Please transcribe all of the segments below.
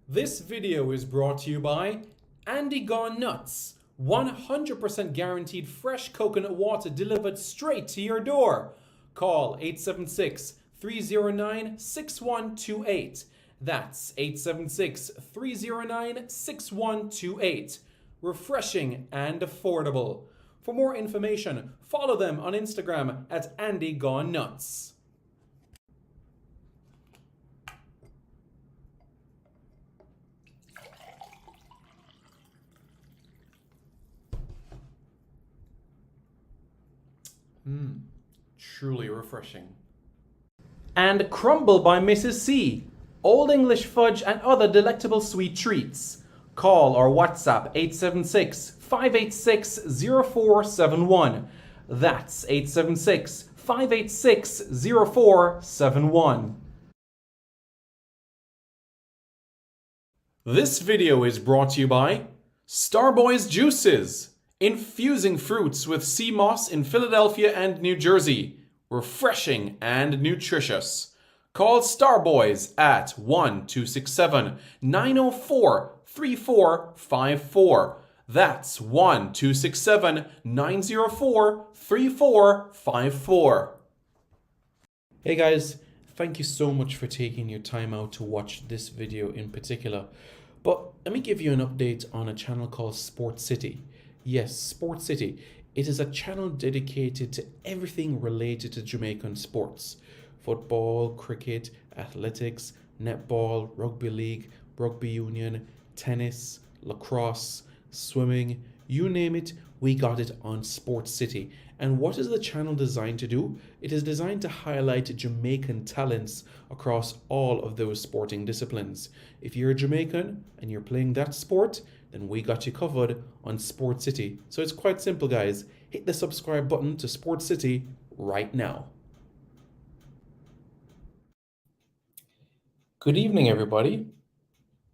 This video is brought to you by Andy Gone Nuts. 100% guaranteed fresh coconut water delivered straight to your door. Call 876 309 6128. That's 876 309 6128. Refreshing and affordable. For more information, follow them on Instagram at Andy Gone Nuts. Truly refreshing. And Crumble by Mrs. C. Old English fudge and other delectable sweet treats. Call or WhatsApp 876 586 0471. That's 876 586 0471. This video is brought to you by Starboy's Juices. Infusing fruits with sea moss in Philadelphia and New Jersey. Refreshing and nutritious. Call Starboys at 1-267-904-3454. That's 1-267-904-3454. Hey guys, thank you so much for taking your time out to watch this video in particular. But let me give you an update on a channel called Sport City. Yes, Sport City. It is a channel dedicated to everything related to Jamaican sports. Football, cricket, athletics, netball, rugby league, rugby union, tennis, lacrosse, swimming, you name it, we got it on Sport City. And what is the channel designed to do? It is designed to highlight Jamaican talents across all of those sporting disciplines. If you're a Jamaican and you're playing that sport, then we got you covered on Sport City. So it's quite simple, guys. Hit the subscribe button to Sport City right now. Good evening, everybody.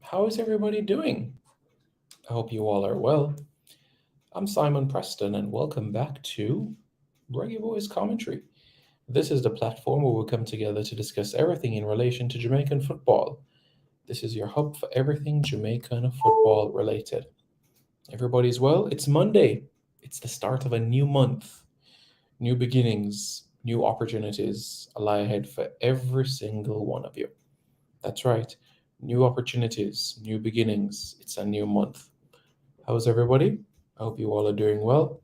How is everybody doing? I hope you all are well. I'm Simon Preston, and welcome back to Reggae Boys Commentary. This is the platform where we come together to discuss everything in relation to Jamaican football. This is your hub for everything Jamaican football related. Everybody's well? It's Monday. It's the start of a new month. New beginnings, new opportunities lie ahead for every single one of you. That's right. New opportunities, new beginnings. It's a new month. How's everybody? I hope you all are doing well.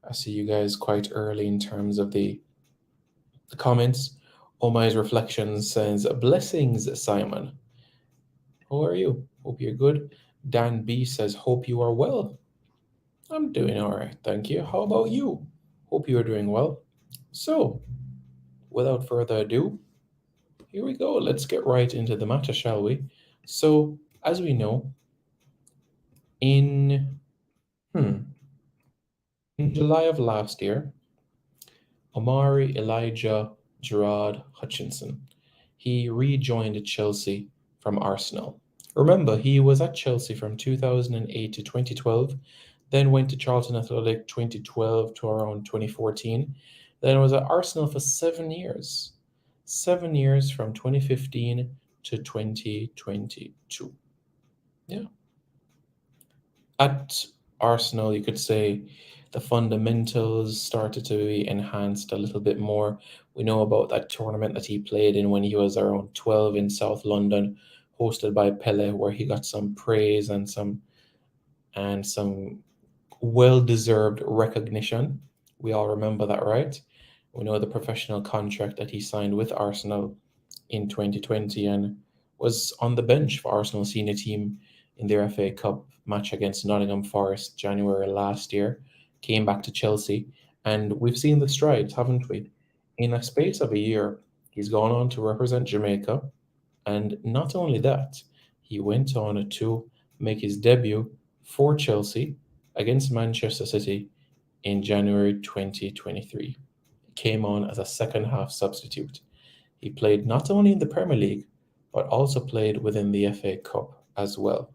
I see you guys quite early in terms of the comments. Omari's Reflections says, blessings, Simon. How are you? Hope you're good. Dan B says, hope you are well. I'm doing all right, thank you. How about you? Hope you are doing well. So, without further ado, here we go. Let's get right into the matter, shall we? So, as we know, in July of last year, Omari Elijah Gerard Hutchinson, he rejoined Chelsea from Arsenal. Remember, he was at Chelsea from 2008 to 2012, then went to Charlton Athletic 2012 to around 2014, then was at Arsenal for 7 years. 7 years from 2015 to 2022. Yeah. At Arsenal, you could say the fundamentals started to be enhanced a little bit more. We know about that tournament that he played in when he was around 12 in South London, hosted by Pele, where he got some praise and some well-deserved recognition. We all remember that, right? We know the professional contract that he signed with Arsenal in 2020 and was on the bench for Arsenal senior team in their FA Cup match against Nottingham Forest January last year, came back to Chelsea, and we've seen the strides, haven't we? In a space of a year, he's gone on to represent Jamaica, and not only that, he went on to make his debut for Chelsea against Manchester City in January 2023. He came on as a second-half substitute. He played not only in the Premier League, but also played within the FA Cup as well.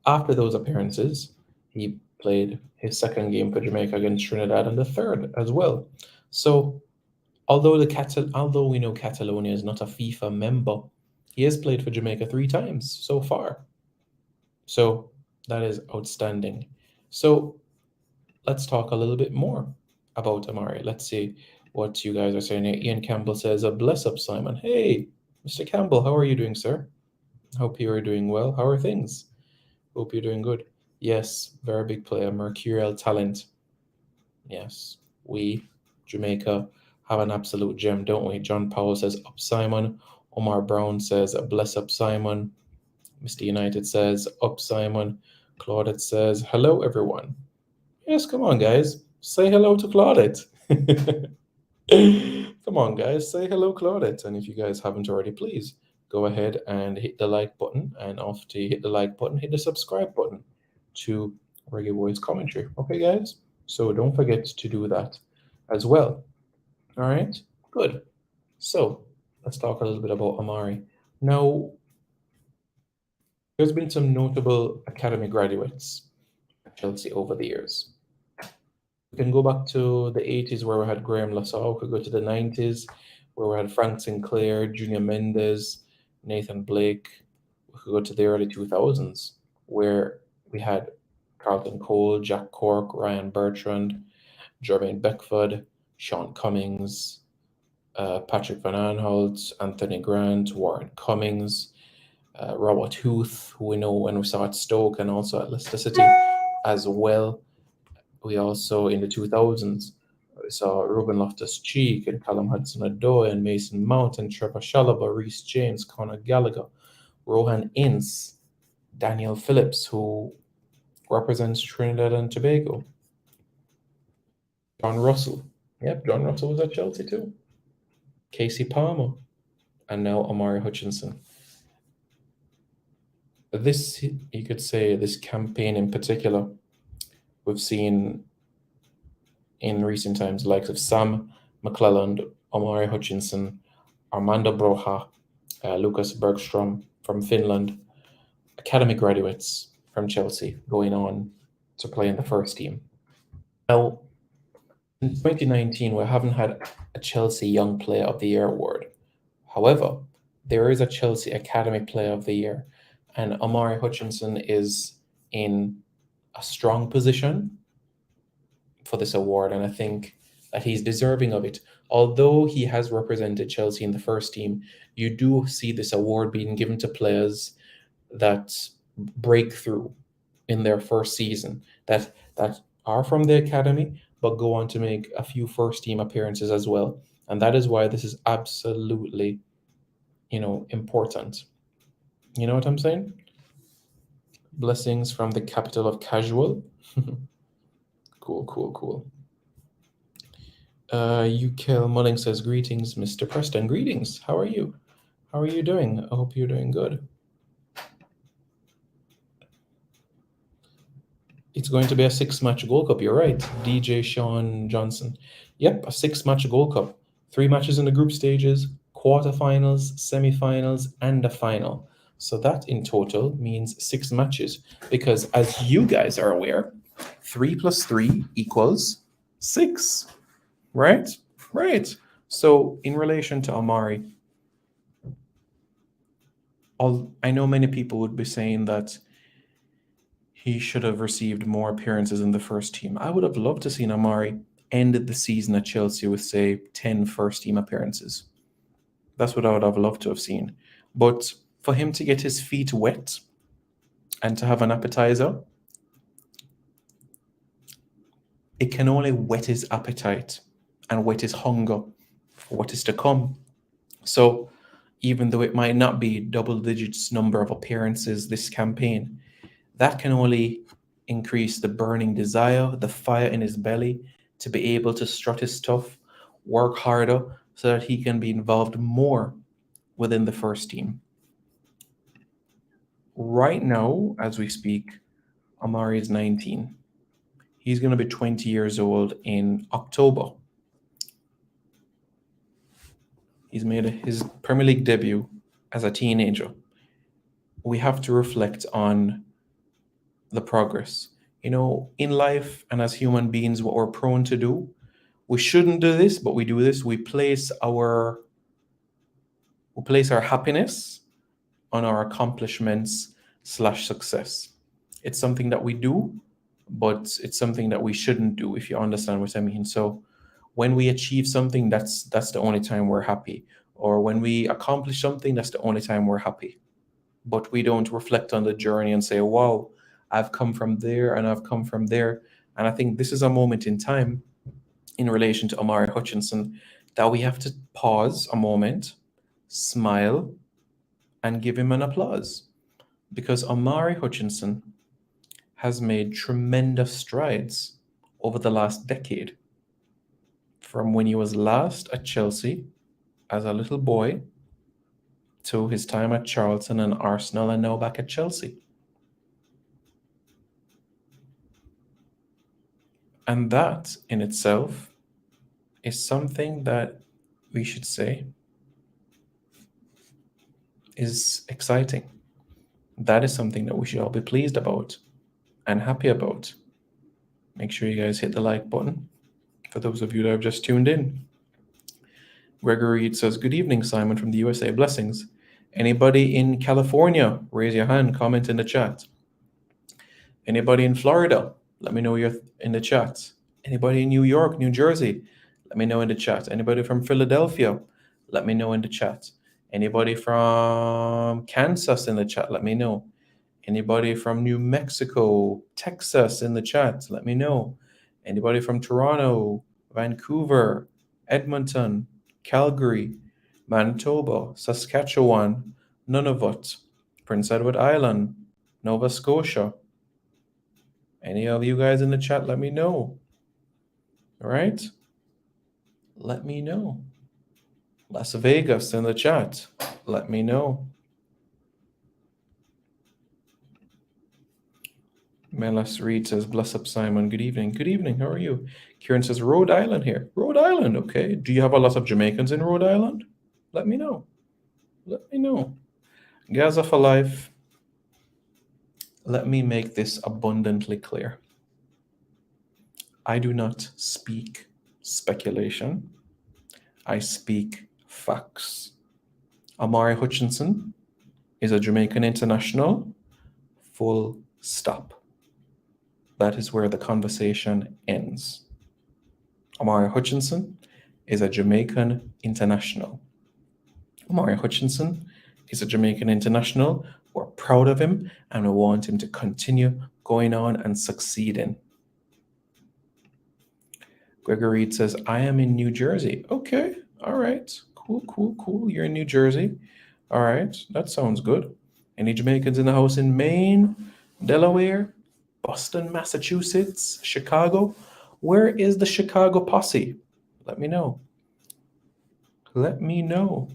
After those appearances, he played his second game for Jamaica against Trinidad and the third as well. So although we know Catalonia is not a FIFA member, He has played for Jamaica 3 times so far. So that is outstanding. So let's talk a little bit more about Omari. Let's see what you guys are saying here. Ian Campbell says, bless up, Simon. Hey, Mr. Campbell, how are you doing, sir? Hope you are doing well. How are things? Hope you're doing good. Yes, very big player, mercurial talent. Yes, we, Jamaica, have an absolute gem, don't we? John Powell says, up, Simon. Omar Brown says, bless up, Simon. Mr. United says, up, Simon. Claudette says, hello, everyone. Yes, come on, guys. Say hello to Claudette. Come on, guys. Say hello, Claudette. And if you guys haven't already, please go ahead and hit the like button. And after you hit the like button, hit the subscribe button to Reggae Boys Commentary. Okay, guys? So don't forget to do that as well. All right? Good. So let's talk a little bit about Omari. Now, there's been some notable academy graduates at Chelsea over the years. We can go back to the 80s where we had Graham Lassau. We could go to the 90s where we had Frank Sinclair, Junior Mendes, Nathan Blake. We could go to the early 2000s where we had Carlton Cole, Jack Cork, Ryan Bertrand, Jermaine Beckford, Sean Cummings, Patrick Van Aanholt, Anthony Grant, Warren Cummings, Robert Huth, who we know when we saw at Stoke and also at Leicester City as well. We also, in the 2000s, we saw Ruben Loftus-Cheek and Callum Hudson-Odoi and Mason Mount and Trevor Chalobah, Reece James, Conor Gallagher, Rohan Ince, Daniel Phillips, who represents Trinidad and Tobago, John Russell. Yep, John Russell was at Chelsea too. Casey Palmer, and now Omari Hutchinson. This, you could say, this campaign in particular, we've seen in recent times the likes of Sam McClelland, Omari Hutchinson, Armando Broja, Lucas Bergstrom from Finland, academy graduates from Chelsea going on to play in the first team. Now, in 2019, we haven't had a Chelsea Young Player of the Year award. However, there is a Chelsea Academy Player of the Year, and Omari Hutchinson is in a strong position for this award, and I think that he's deserving of it. Although he has represented Chelsea in the first team, you do see this award being given to players that break through in their first season, that are from the academy, but go on to make a few first team appearances as well. And that is why this is absolutely, important. You know what I'm saying? Blessings from the capital of casual. Cool. UKL Mulling says, greetings, Mr. Preston. Greetings. How are you? How are you doing? I hope you're doing good. It's going to be a 6-match Gold Cup. You're right. DJ Sean Johnson. Yep, a 6-match Gold Cup. 3 matches in the group stages, quarterfinals, semifinals, and a final. So that in total means 6 matches. Because as you guys are aware, 3 plus 3 equals 6. Right? Right. So in relation to Omari, I know many people would be saying that he should have received more appearances in the first team. I would have loved to see Omari ended the season at Chelsea with, say, 10 first team appearances. That's what I would have loved to have seen. But for him to get his feet wet and to have an appetizer, it can only whet his appetite and whet his hunger for what is to come. So even though it might not be double digits number of appearances this campaign, that can only increase the burning desire, the fire in his belly to be able to strut his stuff, work harder so that he can be involved more within the first team. Right now, as we speak, Omari is 19. He's going to be 20 years old in October. He's made his Premier League debut as a teenager. We have to reflect on the progress. In life and as human beings, what we're prone to do, we shouldn't do this, but we do this. We place our happiness on our accomplishments slash success. It's something that we do, but it's something that we shouldn't do, if you understand what I mean. So when we achieve something, that's the only time we're happy. Or when we accomplish something, that's the only time we're happy. But we don't reflect on the journey and say, wow, I've come from there and I've come from there. And I think this is a moment in time in relation to Omari Hutchinson that we have to pause a moment, smile, and give him an applause. Because Omari Hutchinson has made tremendous strides over the last decade. From when he was last at Chelsea as a little boy to his time at Charlton and Arsenal and now back at Chelsea. And that in itself is something that we should say is exciting. That is something that we should all be pleased about and happy about. Make sure you guys hit the like button for those of you that have just tuned in. Gregory Reed says, good evening, Simon from the USA. Blessings. Anybody in California, raise your hand, comment in the chat. Anybody in Florida, let me know you're in the chat. Anybody in New York, New Jersey, let me know in the chat. Anybody from Philadelphia, let me know in the chat. Anybody from Kansas in the chat, let me know. Anybody from New Mexico, Texas in the chat, let me know. Anybody from Toronto, Vancouver, Edmonton, Calgary, Manitoba, Saskatchewan, Nunavut, Prince Edward Island, Nova Scotia. Any of you guys in the chat, let me know. All right? Let me know. Las Vegas in the chat, let me know. Melas Reed says, bless up, Simon. Good evening. Good evening. How are you? Kieran says, Rhode Island here. Rhode Island, okay. Do you have a lot of Jamaicans in Rhode Island? Let me know. Let me know. Gaza for life. Let me make this abundantly clear. I do not speak speculation. I speak facts. Omari Hutchinson is a Jamaican international. Full stop. That is where the conversation ends. Omari Hutchinson is a Jamaican international. Omari Hutchinson is a Jamaican international. We're proud of him and we want him to continue going on and succeeding. Gregory Reed says, I am in New Jersey. Okay, all right. Cool. You're in New Jersey. All right, that sounds good. Any Jamaicans in the house in Maine, Delaware, Boston, Massachusetts, Chicago? Where is the Chicago posse? Let me know. Let me know.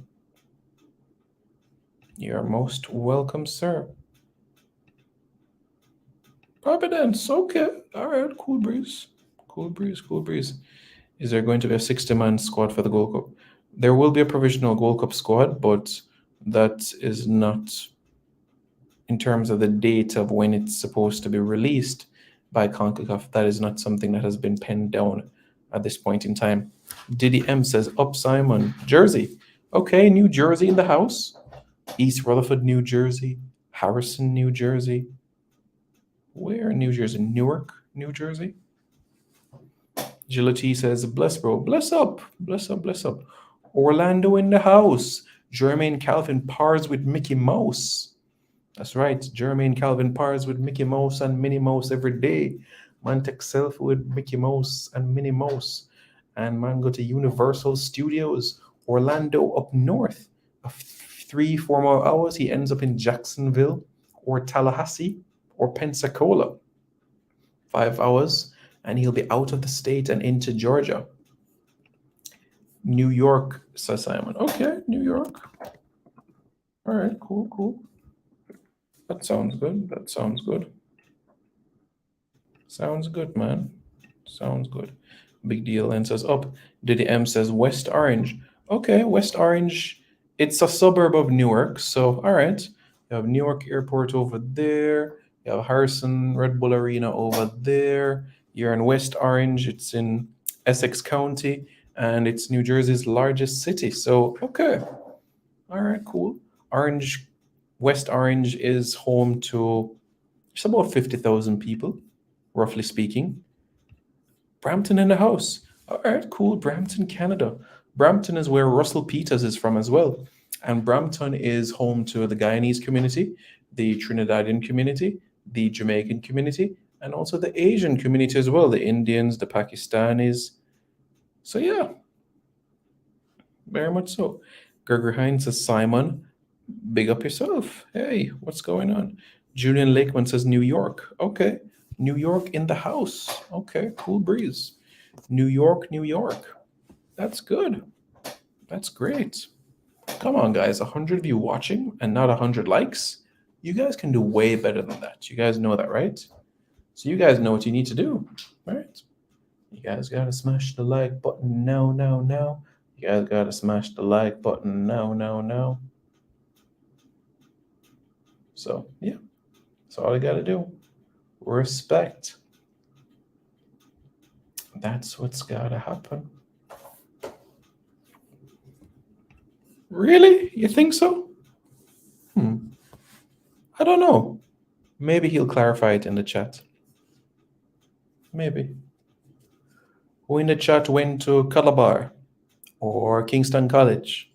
You're most welcome, sir. Providence, okay. All right, cool breeze. Is there going to be a 60-man squad for the Gold Cup? There will be a provisional Gold Cup squad, but that is not in terms of the date of when it's supposed to be released by CONCACAF. That is not something that has been penned down at this point in time. Diddy M says, up Simon, Jersey. Okay, New Jersey in the house. East Rutherford, New Jersey. Harrison, New Jersey. Where in New Jersey? Newark, New Jersey. Agility says, bless, bro. Bless up. Orlando in the house. Jermaine Calvin pars with Mickey Mouse. That's right. Jermaine Calvin pars with Mickey Mouse and Minnie Mouse every day. Man take selfie with Mickey Mouse and Minnie Mouse. And man go to Universal Studios, Orlando up north. 3-4 more hours, he ends up in Jacksonville or Tallahassee or Pensacola. 5 hours, and he'll be out of the state and into Georgia. New York, says Simon. Okay, New York. All right, cool. That sounds good. Sounds good, man. Sounds good. Big deal. And says up. Diddy M says West Orange. Okay, West Orange. It's a suburb of Newark. So, all right. You have Newark Airport over there. You have Harrison Red Bull Arena over there. You're in West Orange. It's in Essex County. And it's New Jersey's largest city. So, okay. All right, cool. Orange West Orange is home to just about 50,000 people, roughly speaking. Brampton in the house. All right, cool. Brampton, Canada. Brampton is where Russell Peters is from as well. And Brampton is home to the Guyanese community, the Trinidadian community, the Jamaican community, and also the Asian community as well, the Indians, the Pakistanis. So, yeah, very much so. Gregory Hines says, Simon, big up yourself. Hey, what's going on? Julian Lakeman says, New York. Okay. New York in the house. Okay, cool breeze. New York, New York. That's good. That's great. Come on, guys. 100 of you watching and not 100 likes. You guys can do way better than that. You guys know that, right? So you guys know what you need to do, right? You guys got to smash the like button now, now, now. You guys got to smash the like button now, now, now. So, yeah. That's all you got to do. Respect. That's what's got to happen. Really? You think so? I don't know. Maybe he'll clarify it in the chat. Maybe. Who in the chat went to Calabar or Kingston College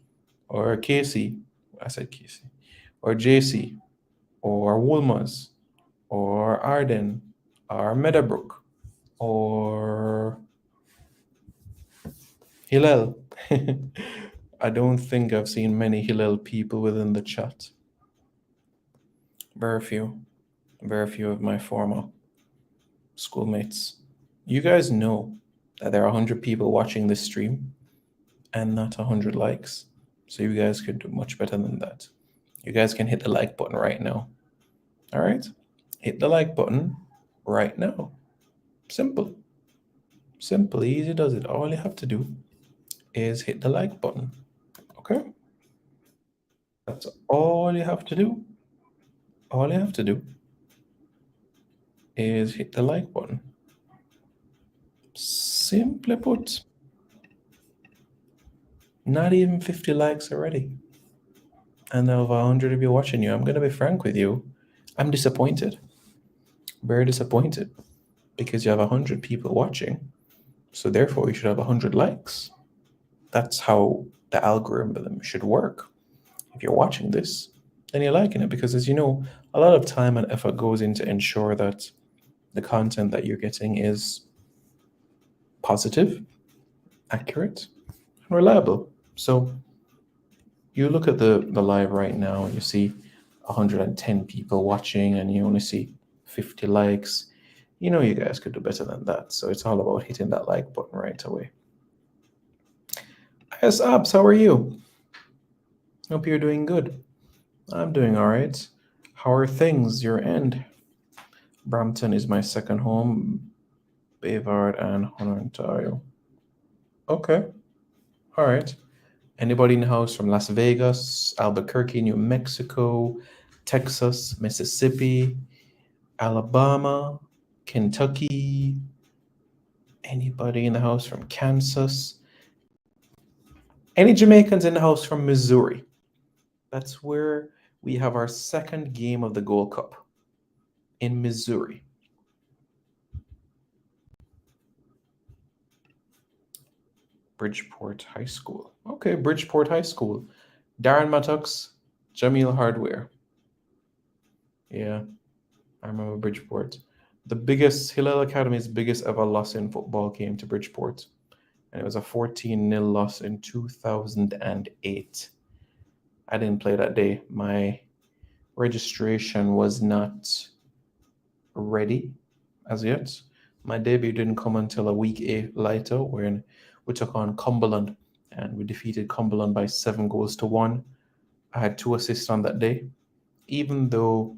or Casey? I said Casey. Or JC or Woolmers or Arden or Meadowbrook or Hillel. I don't think I've seen many Hillel people within the chat. Very few of my former schoolmates. You guys know that there are 100 people watching this stream and not 100 likes. So you guys could do much better than that. You guys can hit the like button right now. All right? Hit the like button right now. Simple. Simple, easy does it. All you have to do is hit the like button. Okay? That's all you have to do. All you have to do is hit the like button. Simply put. Not even 50 likes already. And now over 100 of you watching you, I'm going to be frank with you. I'm disappointed. Very disappointed. Because you have 100 people watching. So therefore, you should have 100 likes. That's how the algorithm should work. If you're watching this, then you're liking it. Because as you know, a lot of time and effort goes into ensure that the content that you're getting is positive, accurate, and reliable. So you look at the live right now and you see 110 people watching and you only see 50 likes. You know you guys could do better than that. So it's all about hitting that like button right away. Yes, Abs, how are you? Hope you're doing good. I'm doing all right. How are things your end? Brampton is my second home. Bayvard and Ontario. Okay. All right. Anybody in the house from Las Vegas, Albuquerque, New Mexico, Texas, Mississippi, Alabama, Kentucky? Anybody in the house from Kansas? Any Jamaicans in the house from Missouri? That's where we have our second game of the Gold Cup in Missouri. Bridgeport High School. Okay, Bridgeport High School. Darren Mattox, Jamil Hardware. Yeah, I remember Bridgeport. The biggest, Hillel Academy's biggest ever loss in football came to Bridgeport. And it was a 14-0 loss in 2008. I didn't play that day. My registration was not ready as yet. My debut didn't come until a week later when we took on Cumberland and we defeated Cumberland by 7-1. I had 2 assists on that day, even though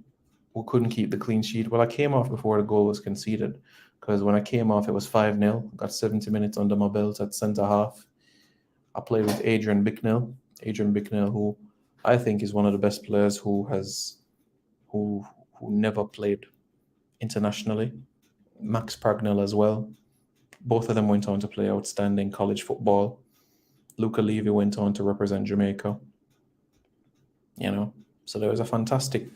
we couldn't keep the clean sheet. Well, I came off before the goal was conceded because when I came off, it was 5-0. Got 70 minutes under my belt at centre half. I played with Adrian Bicknell, who I think is one of the best players who never played internationally. Max Pragnell as well. Both of them went on to play outstanding college football. Luca Levy went on to represent Jamaica. So there was a fantastic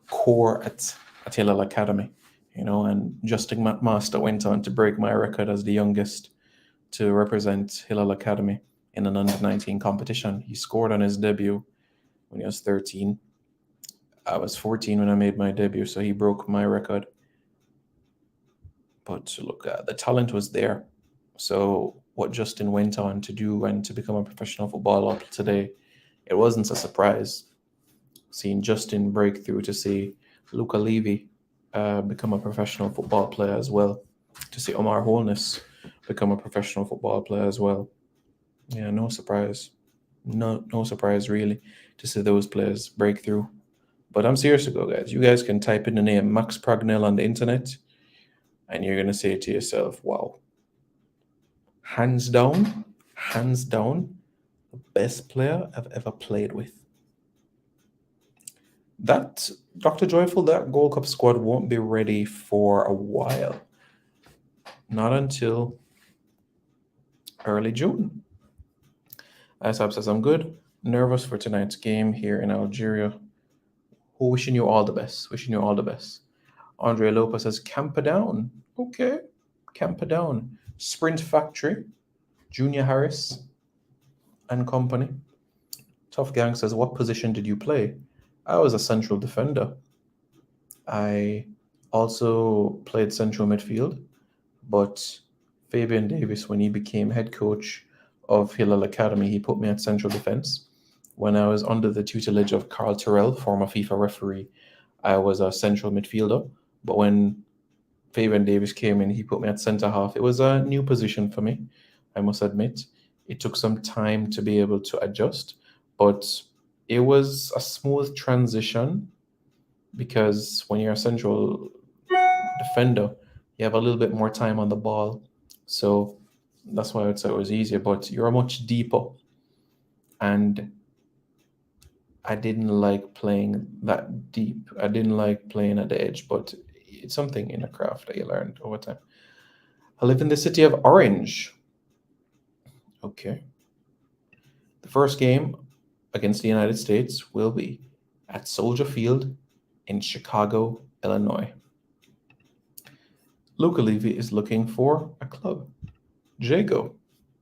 core at Hillel Academy, and Justin McMaster went on to break my record as the youngest to represent Hillel Academy in an under-19 competition. He scored on his debut when he was 13. I was 14 when I made my debut, so he broke my record. But look, the talent was there. So what Justin went on to do and to become a professional footballer today, it wasn't a surprise. Seeing Justin break through, to see Luca Levy become a professional football player as well, to see Omar Holness become a professional football player as well. Yeah, no surprise. No surprise really to see those players break through. But I'm serious to go, guys. You guys can type in the name Max Pragnell on the internet, and you're gonna say to yourself, "Wow, hands down, the best player I've ever played with." That, Dr. Joyful, that Gold Cup squad won't be ready for a while. Not until early June. Asab says, I'm good. Nervous for tonight's game here in Algeria. Wishing you all the best. Wishing you all the best. Andre Lopez says, Camper Down. Okay. Camper Down. Sprint Factory. Junior Harris and company. Tough Gang says, what position did you play? I was a central defender. I also played central midfield, but Fabian Davis, when he became head coach of Hillel Academy, he put me at central defense. When I was under the tutelage of Carl Terrell, former FIFA referee, I was a central midfielder. But when Fabian Davis came in, he put me at centre half. It was a new position for me, I must admit. It took some time to be able to adjust, but it was a smooth transition because when you're a central defender, you have a little bit more time on the ball. So that's why I would say it was easier, but you're much deeper. And I didn't like playing that deep. I didn't like playing at the edge, but it's something in a craft that you learned over time. I live in the city of Orange. Okay. The first game against the United States will be at Soldier Field in Chicago, Illinois. Luca Levy is looking for a club. Jago.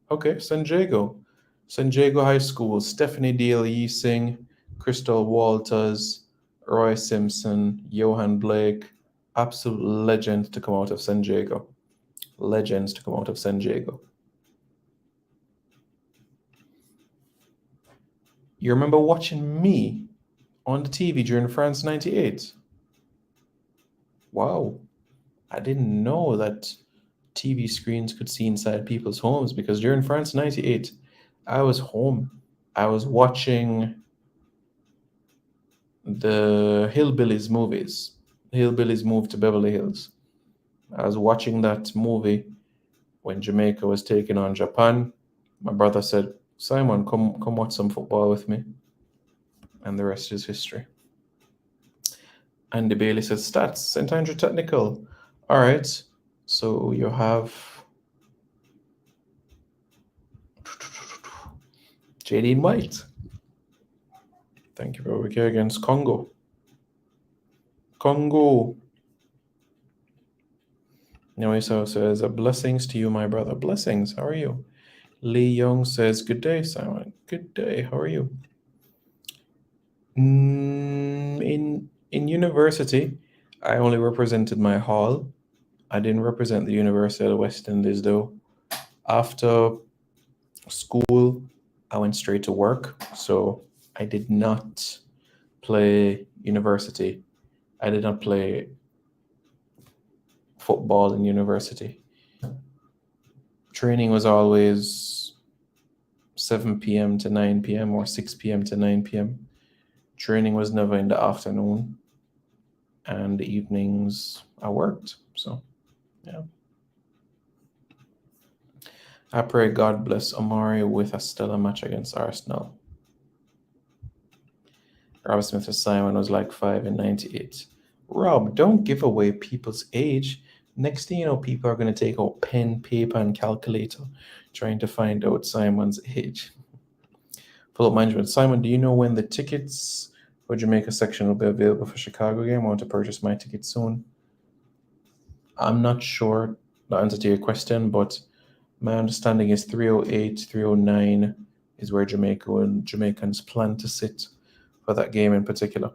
Okay, San Diego. San Diego High School. Stephanie Deal Yising, Crystal Walters, Roy Simpson, Johan Blake. Absolute legends to come out of San Diego. Legends to come out of San Diego. You remember watching me on the TV during France 98? Wow. I didn't know that TV screens could see inside people's homes, because during France 98, I was home. I was watching the Hillbillies movies. Hillbillies Moved to Beverly Hills. I was watching that movie when Jamaica was taking on Japan. My brother said, Simon, come watch some football with me. And the rest is history. Andy Bailey says, stats, St. Andrew Technical. All right. So you have JD White. Thank you, bro. We go against Congo. Noeso says, blessings to you, my brother. Blessings. How are you? Lee Young says, good day, Simon. Good day. How are you? In university, I only represented my hall. I didn't represent the University of the West Indies, though. After school, I went straight to work, so I did not play university. I did not play football in university. Training was always 7 p.m. to 9 p.m. or 6 p.m. to 9 p.m. Training was never in the afternoon, and the evenings I worked. So, yeah. I pray God bless Omari with a stellar match against Arsenal. Rob Smith says Simon was like 5 in 98. Rob, don't give away people's age. Next thing you know, people are going to take out pen, paper, and calculator trying to find out Simon's age. Follow-up management. Simon, do you know when the tickets So Jamaica section will be available for Chicago game. I want to purchase my ticket soon. I'm not sure the answer to your question, but my understanding is 308, 309 is where Jamaicans plan to sit for that game in particular.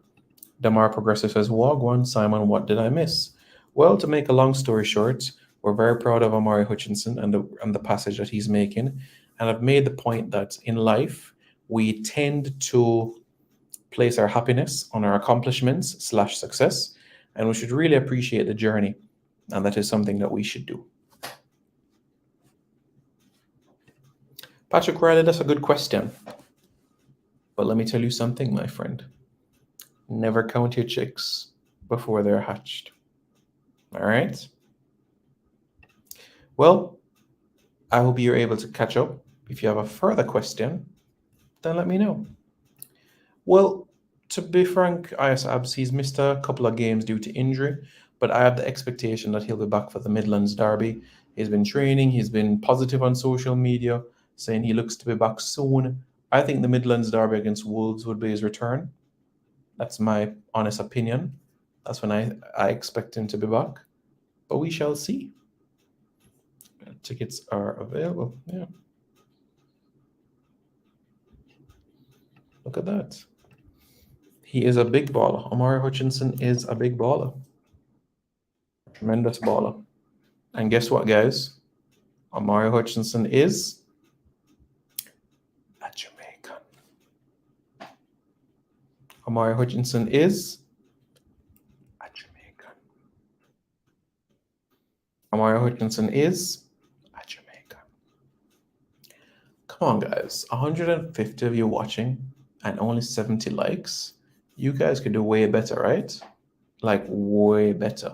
Damar Progressive says, Wagwan, Simon, what did I miss? Well, to make a long story short, we're very proud of Omari Hutchinson and the passage that he's making. And I've made the point that in life, we tend to place our happiness on our accomplishments / success, and we should really appreciate the journey. And that is something that we should do. Patrick Riley, that's a good question. But let me tell you something, my friend. Never count your chicks before they're hatched. All right? Well, I hope you're able to catch up. If you have a further question, then let me know. Well, to be frank, Ayas Abs, he's missed a couple of games due to injury, but I have the expectation that he'll be back for the Midlands Derby. He's been training, he's been positive on social media, saying he looks to be back soon. I think the Midlands Derby against Wolves would be his return. That's my honest opinion. That's when I expect him to be back. But we shall see. Tickets are available. Yeah. Look at that. He is a big baller. Omari Hutchinson is a big baller. Tremendous baller. And guess what, guys? Omari Hutchinson is a Jamaican. Omari Hutchinson is a Jamaican. Omari Hutchinson is a Jamaican. Come on, guys. 150 of you watching and only 70 likes. You guys could do way better, right? Like way better.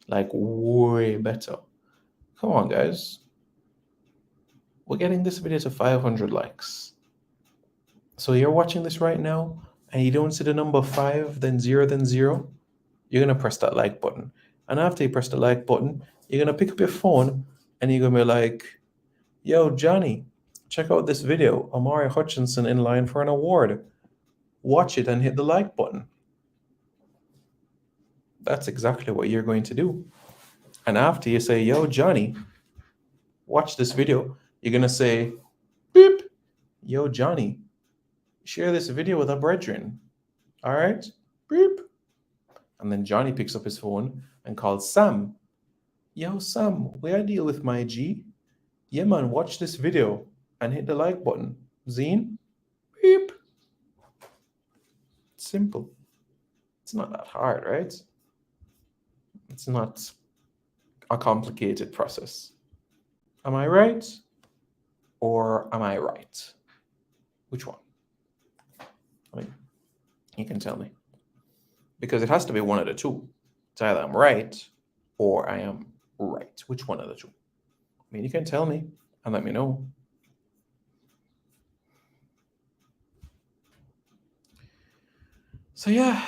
Like way better. Come on, guys. We're getting this video to 500 likes. So you're watching this right now and you don't see the number 5, then 0, then 0. You're going to press that like button. And after you press the like button, you're going to pick up your phone and you're going to be like, yo, Johnny, check out this video. Omari Hutchinson in line for an award. Watch it and hit the like button. That's exactly what you're going to do. And after you say, yo, Johnny, watch this video, you're going to say, beep, yo, Johnny, share this video with a brethren. All right? Beep. And then Johnny picks up his phone and calls Sam. Yo, Sam, where I deal with my G? Yeah, man, watch this video and hit the like button. Zine? Beep. Simple. It's not that hard, right? It's not a complicated process. Am I right? Or am I right? Which one? I mean, you can tell me. Because it has to be one of the two. It's either I'm right or I am right. Which one of the two? I mean, you can tell me and let me know. So yeah.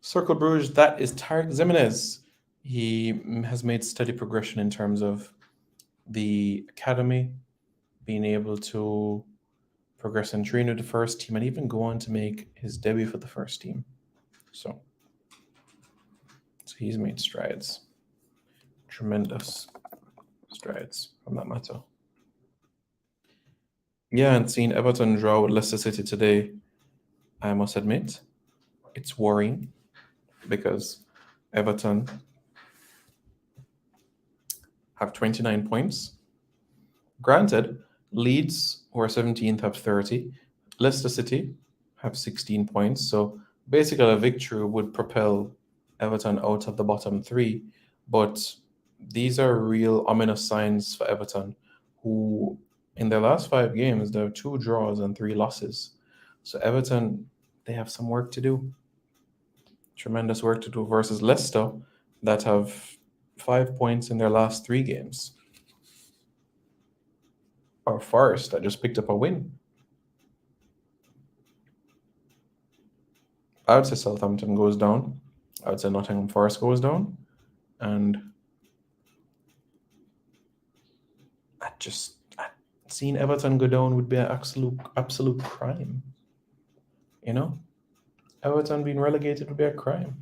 Circle Bruges, that is Tarek Zimenez. He has made steady progression in terms of the academy, being able to progress and train with the first team and even go on to make his debut for the first team. So he's made strides. Tremendous strides from that matter. Yeah, and seeing Everton draw with Leicester City today, I must admit, it's worrying because Everton have 29 points. Granted, Leeds, who are 17th, have 30. Leicester City have 16 points. So basically a victory would propel Everton out of the bottom 3. But these are real ominous signs for Everton, who in their last 5 games, there are 2 draws and 3 losses. So Everton, they have some work to do. Tremendous work to do versus Leicester that have 5 points in their last 3 games. Or Forest that just picked up a win. I would say Southampton goes down. I would say Nottingham Forest goes down. And Seeing Everton go down would be an absolute crime. You know? Everton being relegated would be a crime.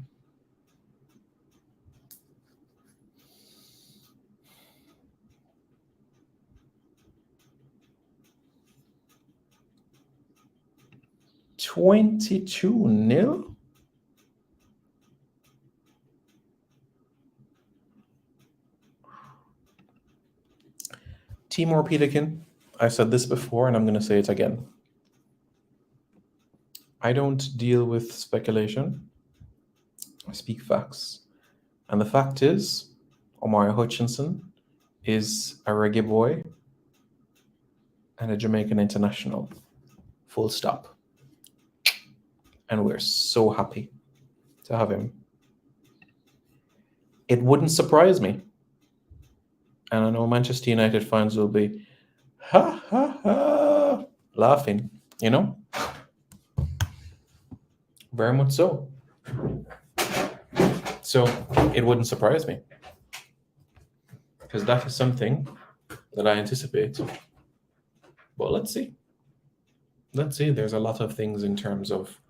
$22-0? Timur Peterkin, I said this before and I'm going to say it again. I don't deal with speculation. I speak facts. And the fact is, Omari Hutchinson is a reggae boy and a Jamaican international. Full stop. And we're so happy to have him. It wouldn't surprise me. And I know Manchester United fans will be ha ha ha laughing, you know? Very much so. So it wouldn't surprise me. Because that is something that I anticipate. But let's see. Let's see. There's a lot of things in terms of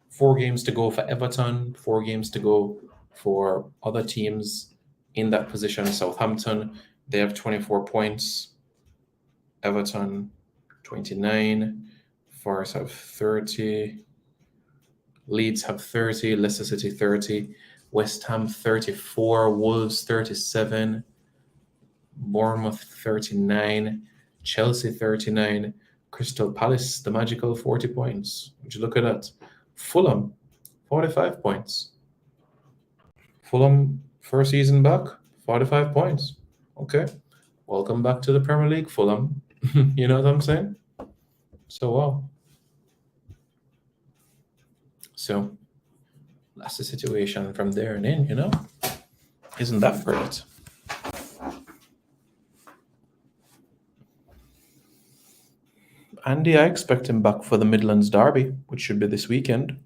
4 games to go for Everton, 4 games to go for other teams in that position. Southampton, they have 24 points. Everton, 29. Forest have 30. Leeds have 30. Leicester City, 30. West Ham, 34. Wolves, 37. Bournemouth, 39. Chelsea, 39. Crystal Palace, the magical 40 points. Would you look at that? Fulham, 45 points. Fulham, first season back, 45 points. Okay. Welcome back to the Premier League, Fulham. You know what I'm saying? So, wow. So, that's the situation from there and in, you know? Isn't that great? Andy, I expect him back for the Midlands Derby, which should be this weekend.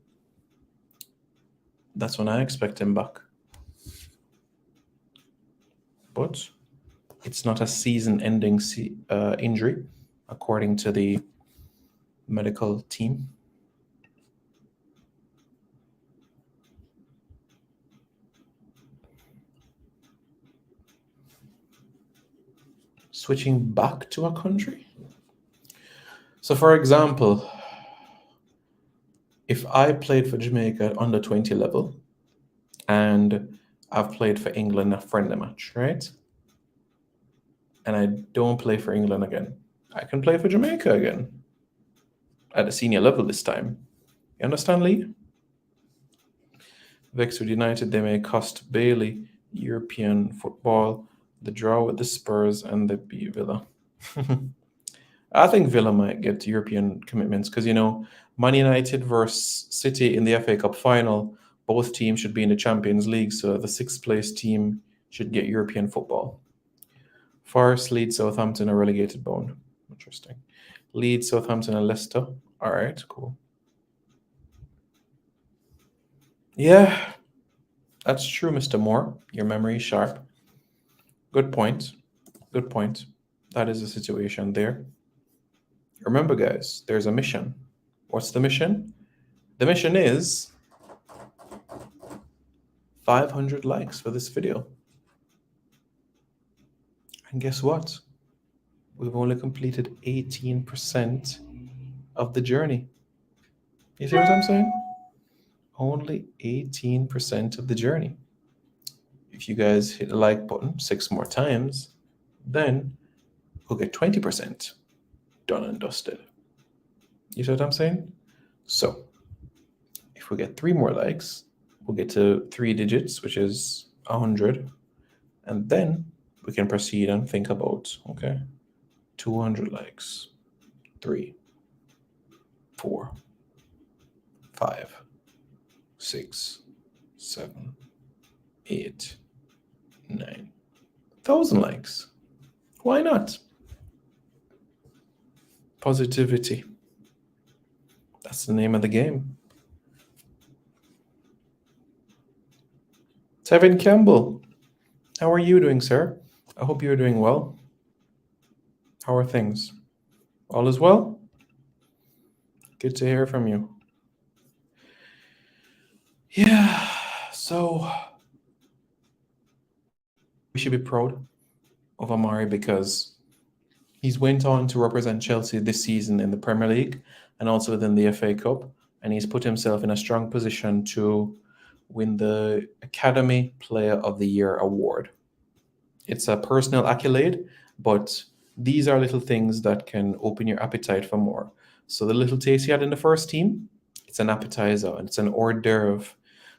That's when I expect him back. But it's not a season-ending injury, according to the medical team. Switching back to a country? So, for example, if I played for Jamaica at under 20 level and I've played for England a friendly match, right? And I don't play for England again, I can play for Jamaica again at a senior level this time. You understand, Lee? Vexed United, they may cost Bailey European football, the draw with the Spurs and the beat Villa. I think Villa might get European commitments because, you know, Man United versus City in the FA Cup final, both teams should be in the Champions League, so the 6th place team should get European football. Forest, Leeds, Southampton are relegated bound. Interesting. Leeds, Southampton, and Leicester. All right, cool. Yeah, that's true, Mr. Moore. Your memory is sharp. Good point. Good point. That is the situation there. Remember, guys, there's a mission. What's the mission? The mission is 500 likes for this video. And guess what? We've only completed 18% of the journey. You see what I'm saying? Only 18% of the journey. If you guys hit the like button 6 more times, then we'll get 20% done and dusted. You see what I'm saying? So if we get 3 more likes, we'll get to 3 digits, which is 100. And then we can proceed and think about, okay, 200 likes, 3, 4, 5, 6, 7, 8, 9, 1,000 likes. Why not? Positivity. That's the name of the game. Tevin Campbell, how are you doing, sir? I hope you're doing well. How are things? All is well? Good to hear from you. Yeah, so we should be proud of Omari because he's went on to represent Chelsea this season in the Premier League and also within the FA Cup, and he's put himself in a strong position to win the Academy Player of the Year award. It's a personal accolade, but these are little things that can open your appetite for more. So the little taste he had in the first team, it's an appetizer and it's an hors d'oeuvre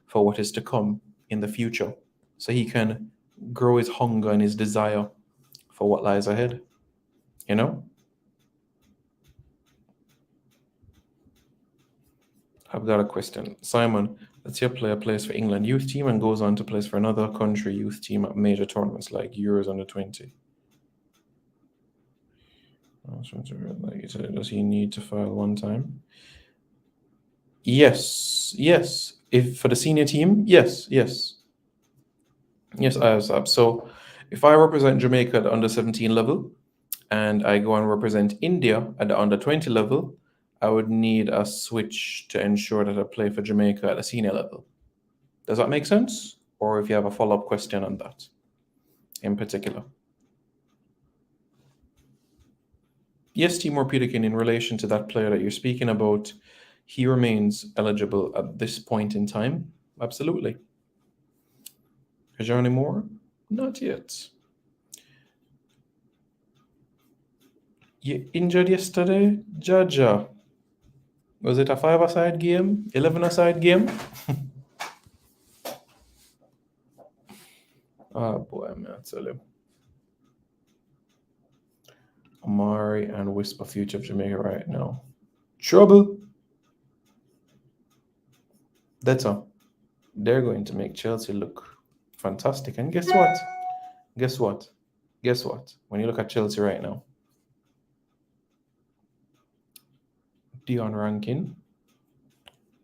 for what is to come in the future. So he can grow his hunger and his desire for what lies ahead. You know? I've got a question. Simon, let's say a player plays for England youth team and goes on to play for another country youth team at major tournaments like Euros under 20. Like you said, does he need to file one time? Yes. If for the senior team, yes. I have that. So if I represent Jamaica at the under 17 level and I go and represent India at the under 20 level, I would need a switch to ensure that I play for Jamaica at a senior level. Does that make sense? Or if you have a follow-up question on that in particular? Yes, Timur Peterkin, in relation to that player that you're speaking about, he remains eligible at this point in time. Absolutely. Is there any more? Not yet. You injured yesterday, Jaja? Was it a 5-a-side game? 11-a-side game? Oh boy, I'm gonna tell you. Omari and Whisper Future of Jamaica right now. Trouble. That's all. They're going to make Chelsea look fantastic. And guess what? Guess what? Guess what? When you look at Chelsea right now, Dion Rankin,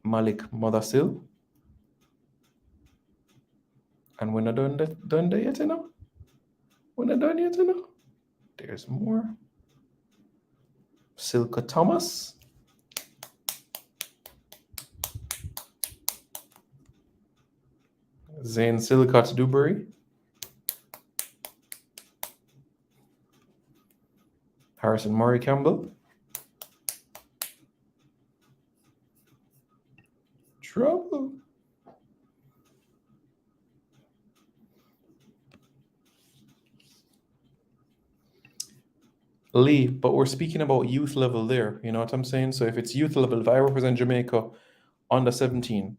Malik Mothersill, and we're not done there yet, you know? We're not done yet, you know? There's more. Silka Thomas. Zane Silcott Dewberry. Harrison Murray Campbell. Trouble. Lee, but we're speaking about youth level there. You know what I'm saying? So if it's youth level, if I represent Jamaica under 17,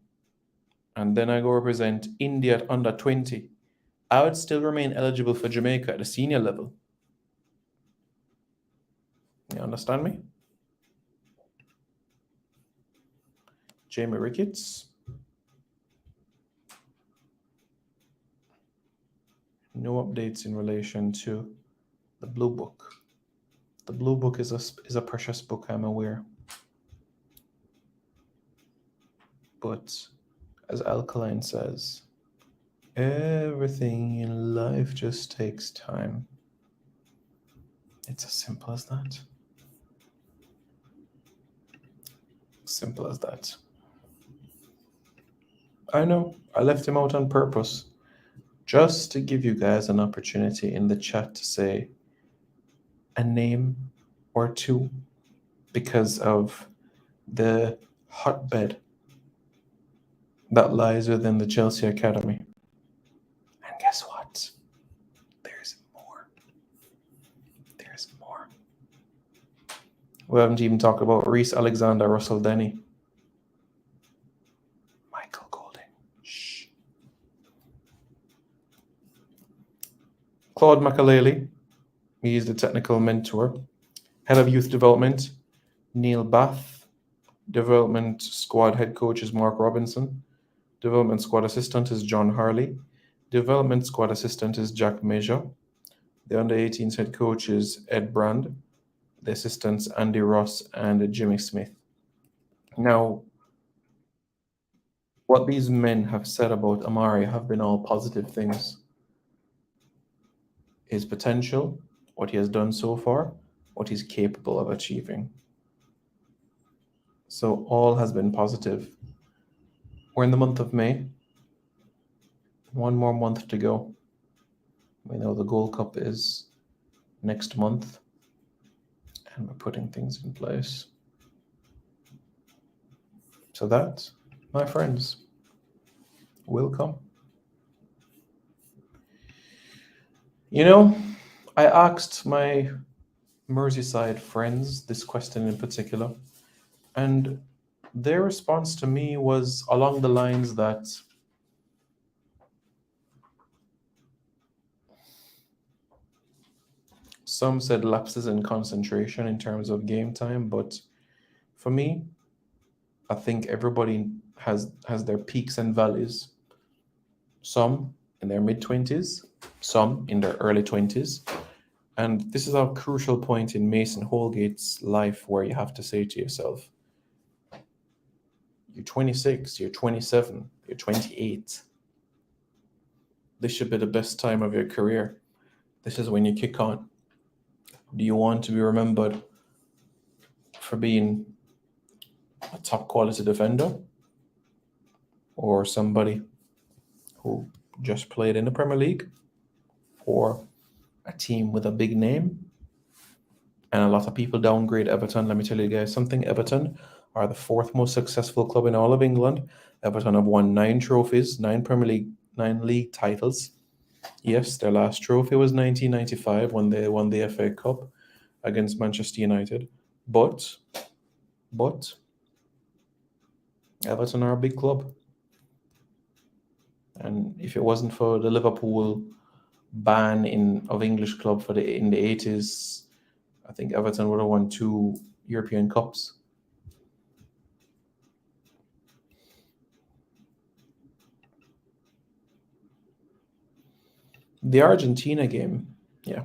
and then I go represent India at under 20, I would still remain eligible for Jamaica at the senior level. You understand me? Jamie Ricketts. No updates in relation to the Blue Book. The Blue Book is a precious book, I'm aware. But as Alkaline says, everything in life just takes time. It's as simple as that. Simple as that. I know, I left him out on purpose, just to give you guys an opportunity in the chat to say a name or two because of the hotbed that lies within the Chelsea Academy. And guess what? There's more. There's more. We haven't even talked about Reese Alexander, Russell Denny, Michael Golding. Shh. Claude Makaleli. He's the technical mentor. Head of Youth Development, Neil Bath. Development Squad Head Coach is Mark Robinson. Development Squad Assistant is John Harley. Development Squad Assistant is Jack Major. The Under-18s Head Coach is Ed Brand. The assistants Andy Ross and Jimmy Smith. Now, what these men have said about Omari have been all positive things. His potential, what he has done so far, what he's capable of achieving. So all has been positive. We're in the month of May. One more month to go. We know the Gold Cup is next month, and we're putting things in place. So that, my friends, will come. I asked my Merseyside friends this question in particular, and their response to me was along the lines that some said lapses in concentration in terms of game time, but for me, I think everybody has their peaks and valleys. Some in their mid-20s, some in their early 20s. And this is a crucial point in Mason Holgate's life where you have to say to yourself, you're 26, you're 27, you're 28. This should be the best time of your career. This is when you kick on. Do you want to be remembered for being a top quality defender or somebody who just played in the Premier League or a team with a big name? And a lot of people downgrade Everton. Let me tell you guys something. Everton are the fourth most successful club in all of England. Everton have won 9 trophies, 9 Premier League, 9 league titles. Yes, their last trophy was 1995 when they won the FA Cup against Manchester United. But Everton are a big club. And if it wasn't for the Liverpool ban of English club in the 80s, I think Everton would have won 2 European Cups. The Argentina game, yeah.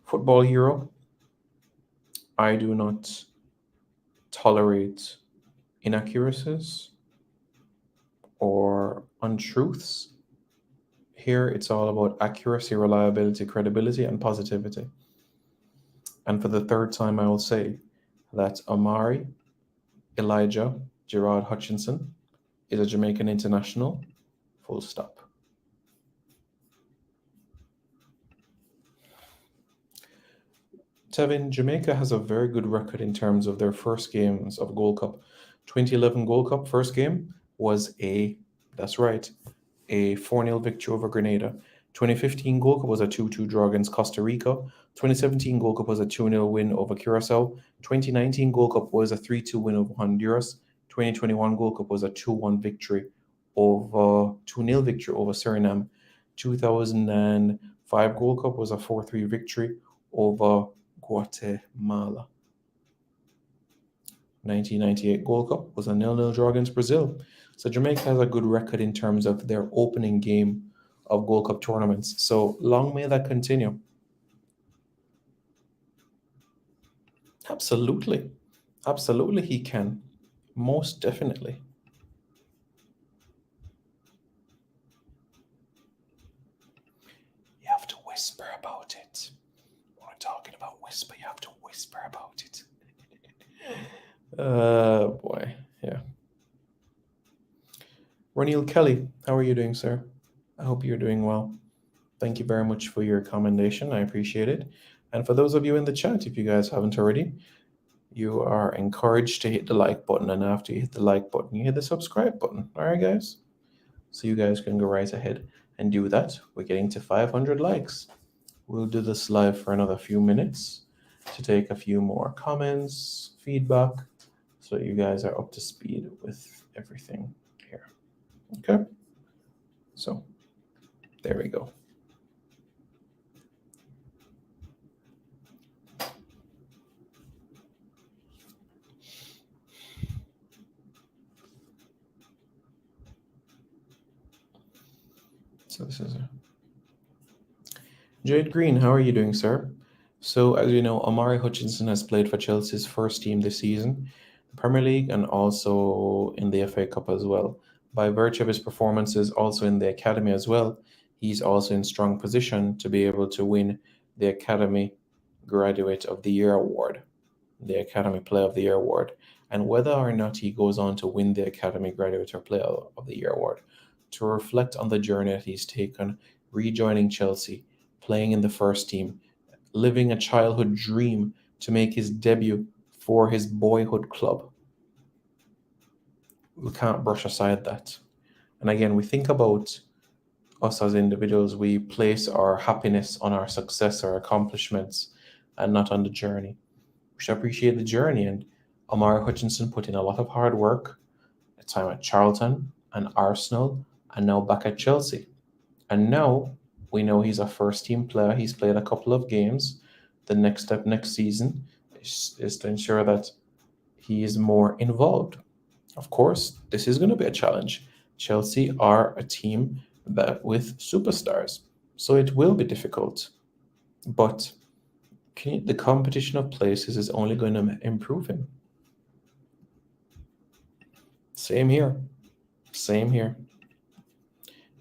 Football Hero, I do not tolerate inaccuracies or untruths. Here, it's all about accuracy, reliability, credibility, and positivity. And for the third time, I will say that Omari Elijah Gerard Hutchinson is a Jamaican international, full stop. Tevin, Jamaica has a very good record in terms of their first games of Gold Cup. 2011 Gold Cup first game was that's right, a 4-0 victory over Grenada. 2015 Gold Cup was a 2-2 draw against Costa Rica. 2017 Gold Cup was a 2-0 win over Curacao. 2019 Gold Cup was a 3-2 win over Honduras. 2021 Gold Cup was a 2-1 victory over 2-0 victory over Suriname. 2005 Gold Cup was a 4-3 victory over Guatemala. 1998 Gold Cup was a 0-0 draw against Brazil. So Jamaica has a good record in terms of their opening game of Gold Cup tournaments. So long may that continue. Absolutely. Absolutely he can. Most definitely. You have to whisper about it. When we're talking about whisper, you have to whisper about it. Boy, yeah. Ronil Kelly, how are you doing, sir? I hope you're doing well. Thank you very much for your commendation. I appreciate it. And for those of you in the chat, if you guys haven't already, you are encouraged to hit the like button. And after you hit the like button, you hit the subscribe button. All right, guys? So you guys can go right ahead and do that. We're getting to 500 likes. We'll do this live for another few minutes to take a few more comments, feedback, so you guys are up to speed with everything here. Okay? So there we go. So this is Jade Green. How are you doing, sir? So as you know, Omari Hutchinson has played for Chelsea's first team this season, the Premier League, and also in the FA Cup as well. by virtue of his performances also in the academy as well, he's also in strong position to be able to win the Academy Graduate of the Year award, the Academy Player of the Year award. And whether or not he goes on to win the Academy Graduate or Player of the Year award, to reflect on the journey that he's taken, rejoining Chelsea, playing in the first team, living a childhood dream to make his debut for his boyhood club. We can't brush aside that. And again, we think about us as individuals, we place our happiness on our success or accomplishments and not on the journey. We should appreciate the journey. And Omari Hutchinson put in a lot of hard work, a time at Charlton and Arsenal, and now back at Chelsea. And now we know he's a first team player. He's played a couple of games. The next step next season is to ensure that he is more involved. Of course, this is going to be a challenge. Chelsea are a team that with superstars, so it will be difficult. But the competition of places is only going to improve him. Same here. Same here.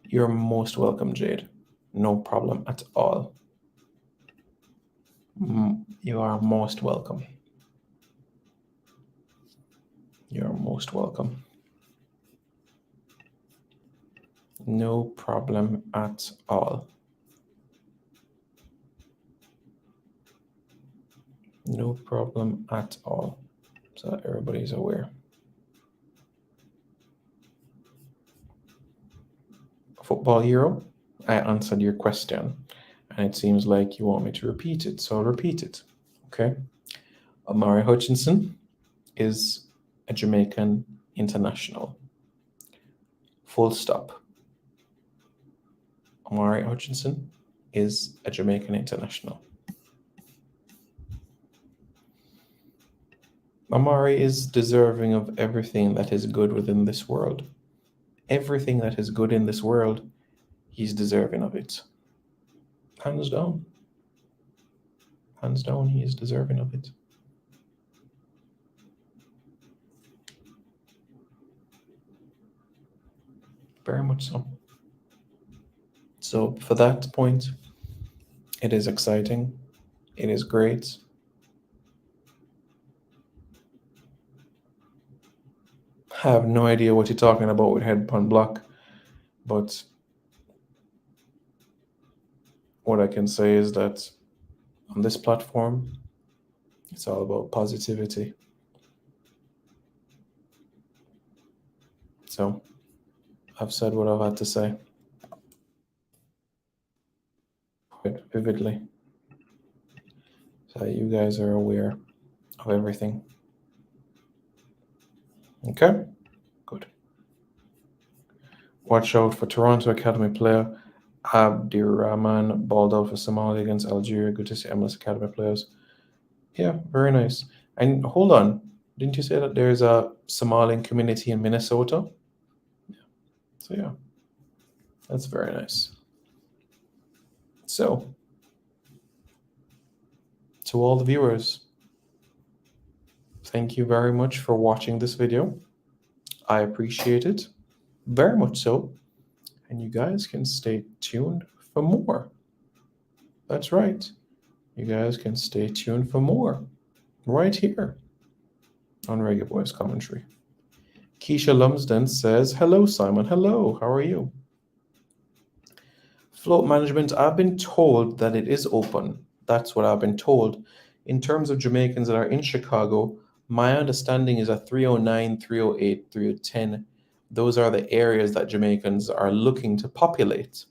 You're most welcome, Jade. No problem at all. You are most welcome. You're most welcome. No problem at all. No problem at all. So that everybody's aware. Football Hero, I answered your question, and it seems like you want me to repeat it, so I'll repeat it. Okay. Omari Hutchinson is a Jamaican international. Full stop. Omari Hutchinson is a Jamaican international. Omari is deserving of everything that is good within this world. Everything that is good in this world, he's deserving of it. Hands down. Hands down, he is deserving of it. Very much so. So for that point, it is exciting. It is great. I have no idea what you're talking about with head pun block, but what I can say is that on this platform, it's all about positivity. So I've said what I've had to say quite vividly, so you guys are aware of everything. Okay, good. Watch out for Toronto Academy player Abdirahman balled out for Somalia against Algeria. Good to see MLS Academy players. Yeah, very nice. And hold on, didn't you say that there's a Somalian community in Minnesota? Yeah. So yeah, that's very nice. So, to all the viewers, thank you very much for watching this video. I appreciate it very much so. And you guys can stay tuned for more. That's right. You guys can stay tuned for more right here on Reggae Boys Commentary. Keisha Lumsden says, hello, Simon. Hello, how are you? Float management, I've been told that it is open. That's what I've been told. In terms of Jamaicans that are in Chicago, my understanding is that 309, 308, 310, those are the areas that Jamaicans are looking to populate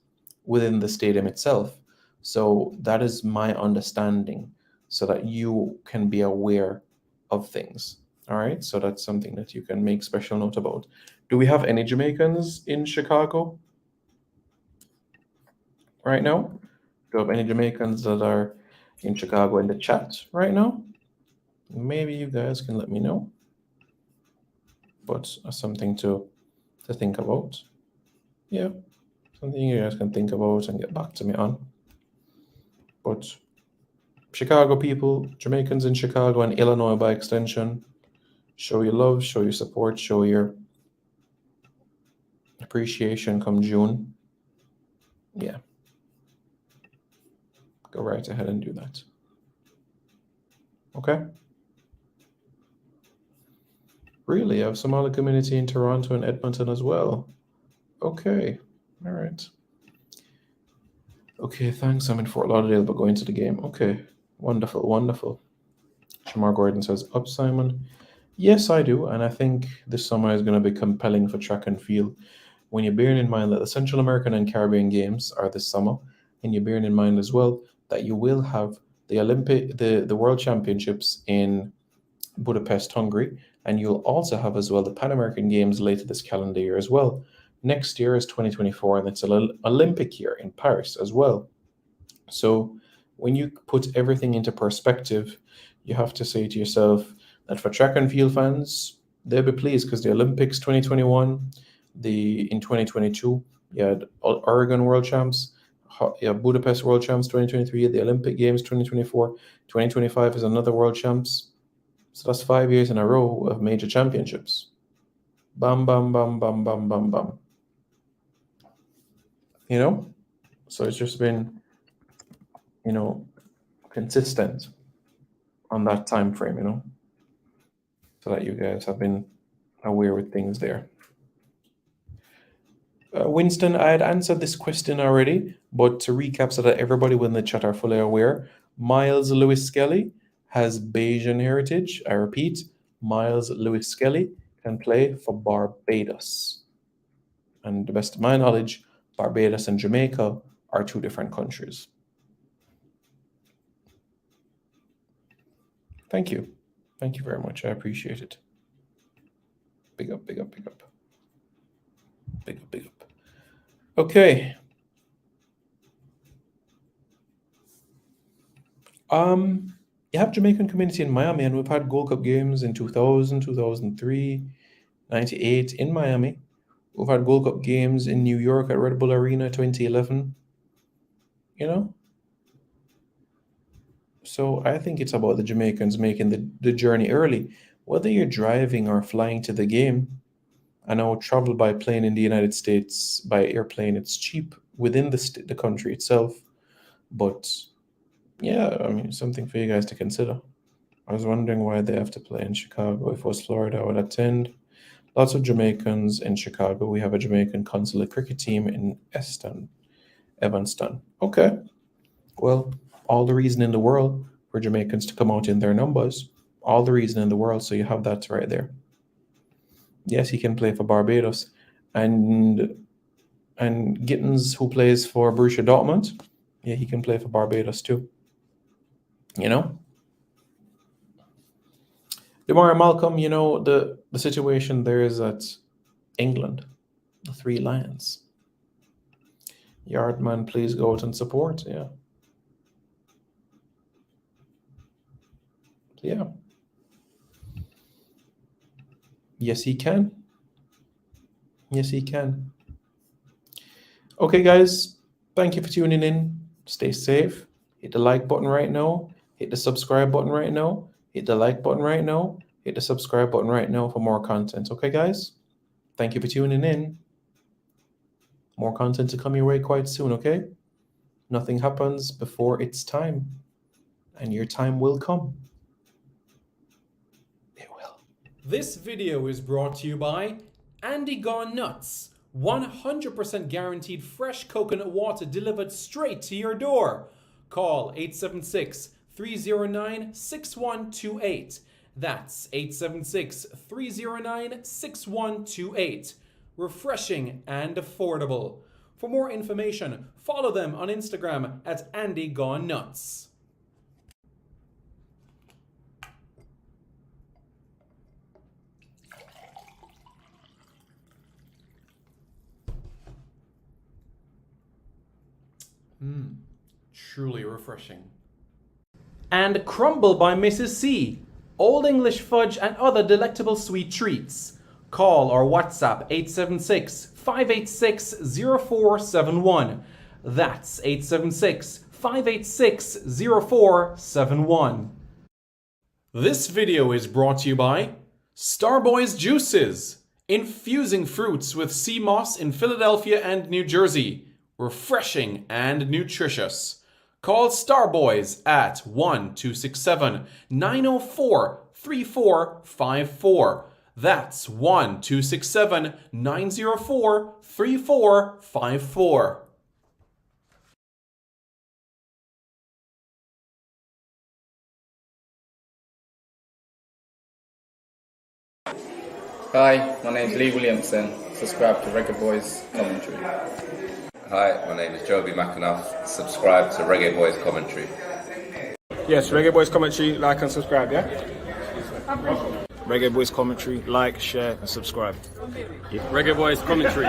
within the stadium itself. So that is my understanding, so that you can be aware of things. All right, so that's something that you can make special note about. Do we have any Jamaicans in Chicago right now? Do you have any Jamaicans that are in Chicago in the chat right now? Maybe you guys can let me know. But something to think about. Yeah, something you guys can think about and get back to me on. But Chicago people, Jamaicans in Chicago and Illinois by extension, show your love, show your support, show your appreciation come June. Yeah. Go right ahead and do that. Okay. Really? I have Somali community in Toronto and Edmonton as well. Okay. All right. Okay, thanks. I'm in Fort Lauderdale, but going to the game. Okay. Wonderful, wonderful. Shamar Gordon says, up, Simon. Yes, I do. And I think this summer is going to be compelling for track and field. When you're bearing in mind that the Central American and Caribbean Games are this summer, and you're bearing in mind as well that you will have the World Championships in Budapest, Hungary, and you'll also have as well the Pan American Games later this calendar year as well. Next year is 2024, and it's an Olympic year in Paris as well. So when you put everything into perspective, you have to say to yourself that for track and field fans, they'll be pleased because the Olympics 2021, in 2022, you had Oregon World Champs, Budapest World Champs 2023, the Olympic Games 2024, 2025 is another World Champs. So that's 5 years in a row of major championships. Bam, bam, bam, bam, bam, bam, bam. You know? So it's just been, consistent on that time frame, so that you guys have been aware with things there. Winston, I had answered this question already, but to recap so that everybody within the chat are fully aware, Miles Lewis Skelly has Bayesian heritage. I repeat, Miles Lewis Skelly can play for Barbados. And to the best of my knowledge, Barbados and Jamaica are two different countries. Thank you. Thank you very much. I appreciate it. Big up, big up, big up. Big up, big up. Okay. You have Jamaican community in Miami, and we've had Gold Cup games in 2000, 2003, 98 in Miami. We've had Gold Cup games in New York at Red Bull Arena 2011. So I think it's about the Jamaicans making the journey early. Whether you're driving or flying to the game, I know travel by plane in the United States, by airplane, it's cheap within the country itself. But yeah, I mean, something for you guys to consider. I was wondering why they have to play in Chicago. If it was Florida, I would attend. Lots of Jamaicans in Chicago. We have a Jamaican consulate cricket team in Evanston. Okay. Well, all the reason in the world for Jamaicans to come out in their numbers. All the reason in the world. So you have that right there. Yes, he can play for Barbados. And Gittins, who plays for Borussia Dortmund, yeah, he can play for Barbados too. Demar Malcolm, the situation there is at England, the Three Lions. Yardman, please go out and support. Yeah. Yeah. Yes, he can. Yes, he can. Okay, guys, thank you for tuning in. Stay safe. Hit the like button right now. Hit the subscribe button right now. Hit the like button right now. Hit the subscribe button right now for more content. Okay, guys? Thank you for tuning in. More content to come your way quite soon, okay? Nothing happens before its time. And your time will come. It will. This video is brought to you by Andy Gone Nuts. 100% guaranteed fresh coconut water delivered straight to your door. Call 876-309-6128. That's 876-309-6128. Refreshing and affordable. For more information, follow them on Instagram at Andy Gone Nuts. Truly refreshing. And Crumble by Mrs. C. Old English fudge and other delectable sweet treats. Call or WhatsApp 876-586-0471. That's 876-586-0471. This video is brought to you by Starboys Juices. Infusing fruits with sea moss in Philadelphia and New Jersey. Refreshing and nutritious. Call Starboys at 1-267-904-3454. That's 1-267-904-3454. Hi, my name's Lee Williamson. Subscribe to Reggae Boys Commentary. Hi, my name is Joby McAnuff. Subscribe to Reggae Boys Commentary. Yes, Reggae Boys Commentary, like and subscribe, yeah? Reggae Boys Commentary, like, share and subscribe. Reggae Boys Commentary.